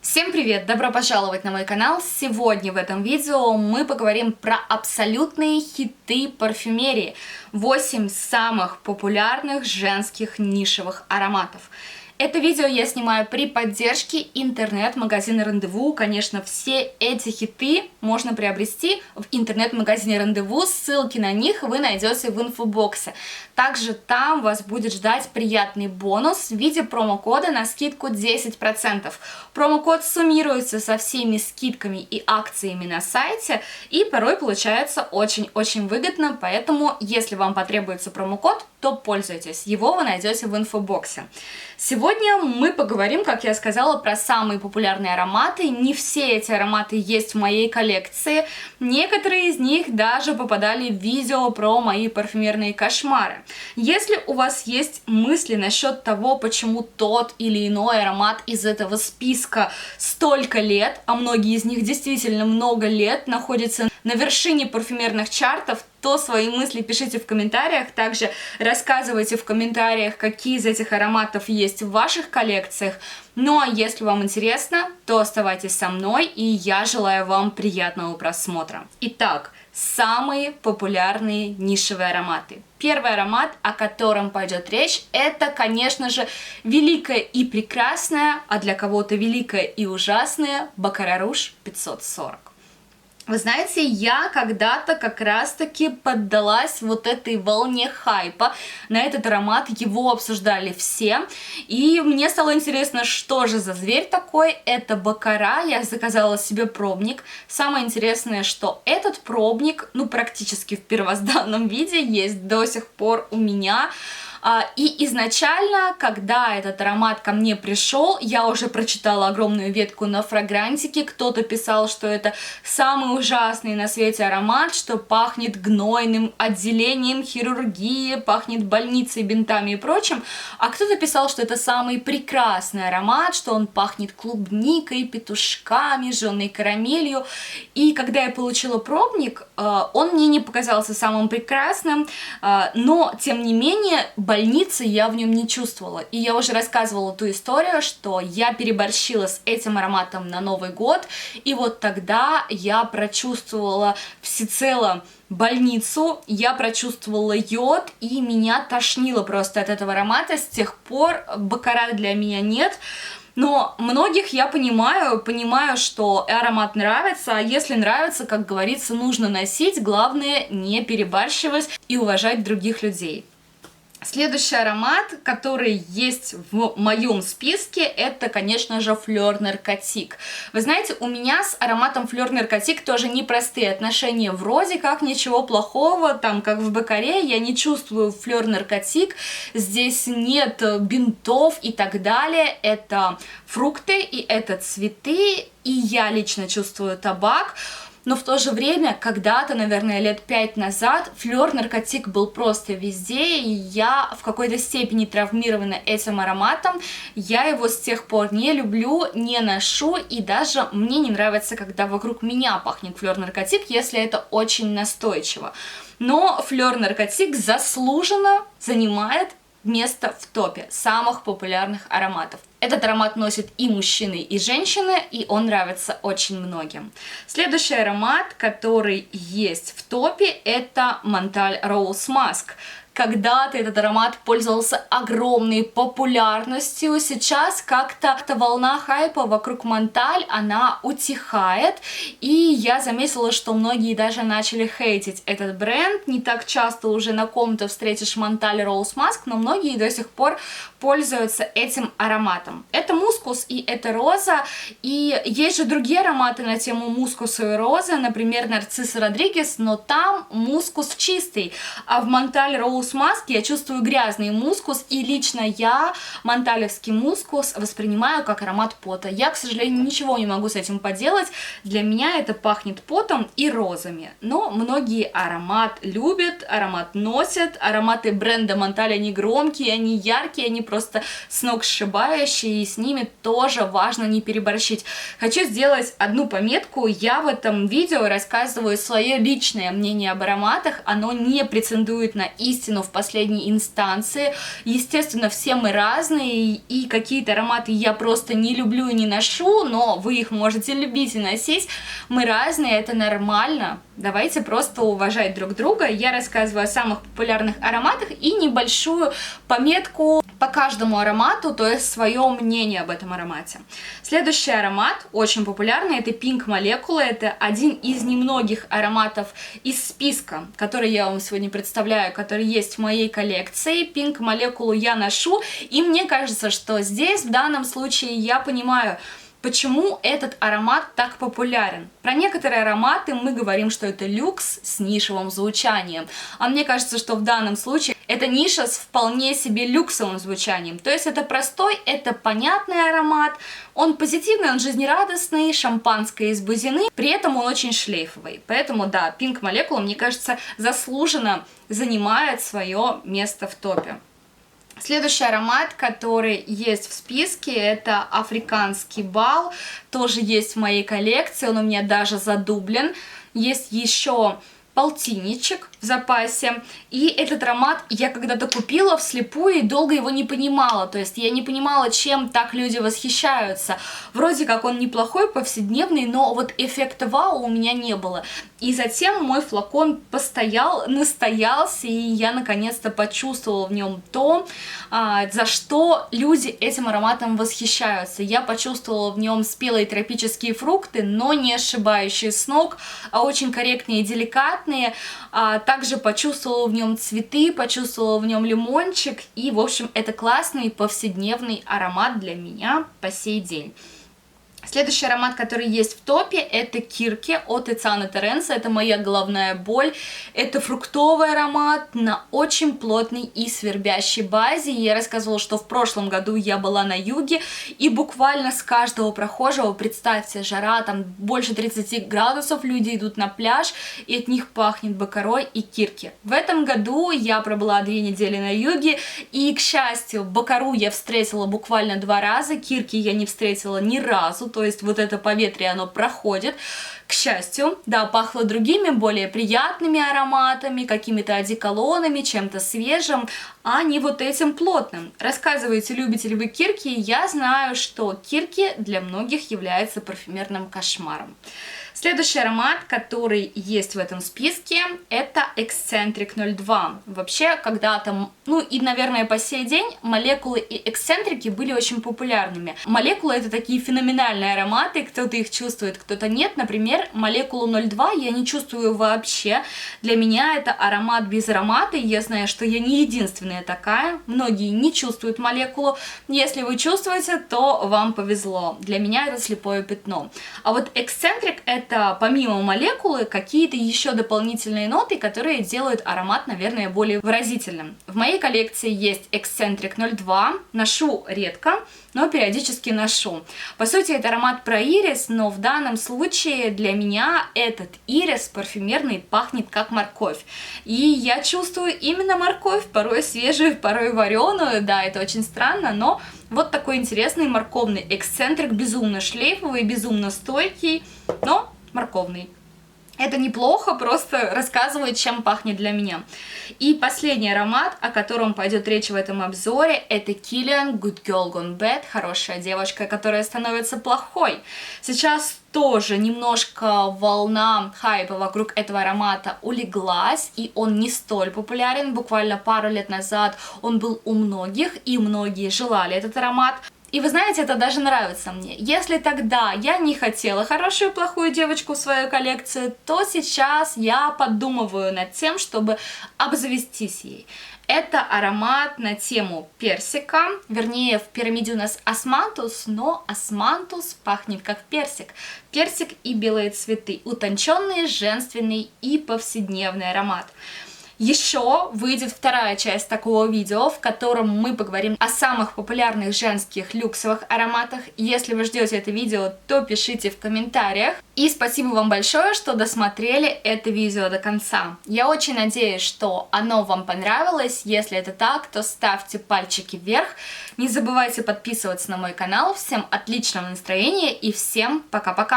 Всем привет! Добро пожаловать на мой канал! Сегодня в этом видео мы поговорим про абсолютные хиты парфюмерии. 8 самых популярных женских нишевых ароматов. Это видео я снимаю при поддержке интернет-магазина Рандеву. Конечно, все эти хиты можно приобрести в интернет-магазине Рандеву. Ссылки на них вы найдете в инфобоксе. Также там вас будет ждать приятный бонус в виде промокода на скидку 10%. Промокод суммируется со всеми скидками и акциями на сайте, и порой получается очень-очень выгодно, поэтому если вам потребуется промокод, то пользуйтесь. Его вы найдете в инфобоксе. Сегодня мы поговорим, как я сказала, про самые популярные ароматы. Не все эти ароматы есть в моей коллекции. Некоторые из них даже попадали в видео про мои парфюмерные кошмары. Если у вас есть мысли насчет того, почему тот или иной аромат из этого списка столько лет, а многие из них действительно много лет находятся на вершине парфюмерных чартов, то свои мысли пишите в комментариях. Также рассказывайте в комментариях, какие из этих ароматов есть в ваших коллекциях. Ну а если вам интересно, то оставайтесь со мной, и я желаю вам приятного просмотра. Итак, самые популярные нишевые ароматы. Первый аромат, о котором пойдет речь, это, конечно же, великая и прекрасная, а для кого-то великая и ужасная Baccarat Rouge 540. Вы знаете, я когда-то как раз-таки поддалась вот этой волне хайпа на этот аромат, его обсуждали все, и мне стало интересно, что же за зверь такой. Это Baccarat, я заказала себе пробник. Самое интересное, что этот пробник, практически в первозданном виде, есть до сих пор у меня. И изначально, когда этот аромат ко мне пришел, я уже прочитала огромную ветку на фрагрантике. Кто-то писал, что это самый ужасный на свете аромат, что пахнет гнойным отделением хирургии, пахнет больницей, бинтами и прочим. А кто-то писал, что это самый прекрасный аромат, что он пахнет клубникой, петушками, жженой карамелью. И когда я получила пробник, он мне не показался самым прекрасным, но тем не менее больницы я в нем не чувствовала. И я уже рассказывала ту историю, что я переборщила с этим ароматом на Новый год, и вот тогда я прочувствовала всецело больницу, я прочувствовала йод, и меня тошнило просто от этого аромата. С тех пор Baccarat для меня нет. Но многих я понимаю, что аромат нравится, а если нравится, как говорится, нужно носить, главное не перебарщивать и уважать других людей. Следующий аромат, который есть в моем списке, это, конечно же, Fleur Narcotique. Вы знаете, у меня с ароматом Fleur Narcotique тоже непростые отношения. Вроде как ничего плохого, там, как в Baccarat, я не чувствую Fleur Narcotique. Здесь нет бинтов и так далее. Это фрукты и это цветы, и я лично чувствую табак. Но в то же время, когда-то, наверное, лет 5 назад, Fleur Narcotique был просто везде, и я в какой-то степени травмирована этим ароматом. Я его с тех пор не люблю, не ношу, и даже мне не нравится, когда вокруг меня пахнет Fleur Narcotique, если это очень настойчиво. Но Fleur Narcotique заслуженно занимает место в топе самых популярных ароматов. Этот аромат носят и мужчины, и женщины, и он нравится очень многим. Следующий аромат, который есть в топе, это Montale Rose Musk. Когда-то этот аромат пользовался огромной популярностью, сейчас как-то волна хайпа вокруг Montale, она утихает, и я заметила, что многие даже начали хейтить этот бренд. Не так часто уже на ком-то встретишь Montale Rose Musk, но многие до сих пор пользуются этим ароматом. Это мускус и это роза, и есть же другие ароматы на тему мускуса и розы, например, Нарцисса Родригес, но там мускус чистый, а в Montale Rose Musk я чувствую грязный мускус, и лично я монталевский мускус воспринимаю как аромат пота. Я, к сожалению, ничего не могу с этим поделать, для меня это пахнет потом и розами, но многие аромат любят, аромат носят, ароматы бренда Montale, они громкие, они яркие, они просто сногсшибающие, и с ними тоже важно не переборщить. Хочу сделать одну пометку, я в этом видео рассказываю свое личное мнение об ароматах, оно не претендует на истину истину в последней инстанции. Естественно, все мы разные, и какие-то ароматы я просто не люблю и не ношу, но вы их можете любить и носить. Мы разные, это нормально. Давайте просто уважать друг друга. Я рассказываю о самых популярных ароматах и небольшую пометку по каждому аромату, то есть свое мнение об этом аромате. Следующий аромат, очень популярный, это Pink Molecule. Это один из немногих ароматов из списка, который я вам сегодня представляю, который есть в моей коллекции. Pink Molecule я ношу, и мне кажется, что здесь в данном случае я понимаю, почему этот аромат так популярен. Про некоторые ароматы мы говорим, что это люкс с нишевым звучанием. А мне кажется, что в данном случае это ниша с вполне себе люксовым звучанием. То есть это простой, это понятный аромат. Он позитивный, он жизнерадостный, шампанское из бузины. При этом он очень шлейфовый. Поэтому, да, Pink Molecule, мне кажется, заслуженно занимает свое место в топе. Следующий аромат, который есть в списке, это африканский бал, тоже есть в моей коллекции, он у меня даже задублен. Есть еще полтинничек в запасе, и этот аромат я когда-то купила вслепую и долго его не понимала, то есть я не понимала, чем так люди восхищаются. Вроде как он неплохой, повседневный, но вот эффекта вау у меня не было. И затем мой флакон постоял, настоялся, и я наконец-то почувствовала в нем то, за что люди этим ароматом восхищаются. Я почувствовала в нем спелые тропические фрукты, но не сшибающие с ног, а очень корректные и деликатные. Также почувствовала в нем цветы, почувствовала в нем лимончик, и, в общем, это классный повседневный аромат для меня по сей день. Следующий аромат, который есть в топе, это Кирки от Тициана Теренса. Это моя головная боль. Это фруктовый аромат на очень плотной и свербящей базе. Я рассказывала, что в прошлом году я была на юге, и буквально с каждого прохожего, представьте, жара, там больше 30 градусов, люди идут на пляж, и от них пахнет бакарой и кирки. В этом году я пробыла 2 недели на юге, и, к счастью, бакару я встретила буквально 2 раза, кирки я не встретила ни разу. То есть вот это поветрие, оно проходит. К счастью, да, пахло другими, более приятными ароматами, какими-то одеколонами, чем-то свежим, а не вот этим плотным. Рассказывайте, любите ли вы кирки? Я знаю, что кирки для многих являются парфюмерным кошмаром. Следующий аромат, который есть в этом списке, это Eccentric 02. Вообще, когда-то, ну и, наверное, по сей день, молекулы и эксцентрики были очень популярными. Молекулы — это такие феноменальные ароматы, кто-то их чувствует, кто-то нет. Например, молекулу 02 я не чувствую вообще. Для меня это аромат без аромата, и я знаю, что я не единственная такая. Многие не чувствуют молекулу. Если вы чувствуете, то вам повезло. Для меня это слепое пятно. А вот Eccentric — это помимо молекулы какие-то еще дополнительные ноты, которые делают аромат, наверное, более выразительным. В моей коллекции есть Eccentric 02, ношу редко, но периодически ношу. По сути, это аромат про ирис, но в данном случае для меня этот ирис парфюмерный пахнет как морковь. И я чувствую именно морковь, порой свежую, порой вареную, да, это очень странно, но вот такой интересный морковный эксцентрик, безумно шлейфовый, безумно стойкий, но морковный. Это неплохо, просто рассказывает, чем пахнет для меня. И последний аромат, о котором пойдет речь в этом обзоре, это Kilian Good Girl Gone Bad, хорошая девочка, которая становится плохой. Сейчас тоже немножко волна хайпа вокруг этого аромата улеглась, и он не столь популярен. Буквально пару лет назад он был у многих, и многие желали этот аромат. И вы знаете, это даже нравится мне. Если тогда я не хотела хорошую и плохую девочку в свою коллекцию, то сейчас я подумываю над тем, чтобы обзавестись ей. Это аромат на тему персика, вернее, в пирамиде у нас османтус, но османтус пахнет как персик. Персик и белые цветы, утонченный, женственный и повседневный аромат. Еще выйдет вторая часть такого видео, в котором мы поговорим о самых популярных женских люксовых ароматах. Если вы ждете это видео, то пишите в комментариях. И спасибо вам большое, что досмотрели это видео до конца. Я очень надеюсь, что оно вам понравилось. Если это так, то ставьте пальчики вверх. Не забывайте подписываться на мой канал. Всем отличного настроения и всем пока-пока!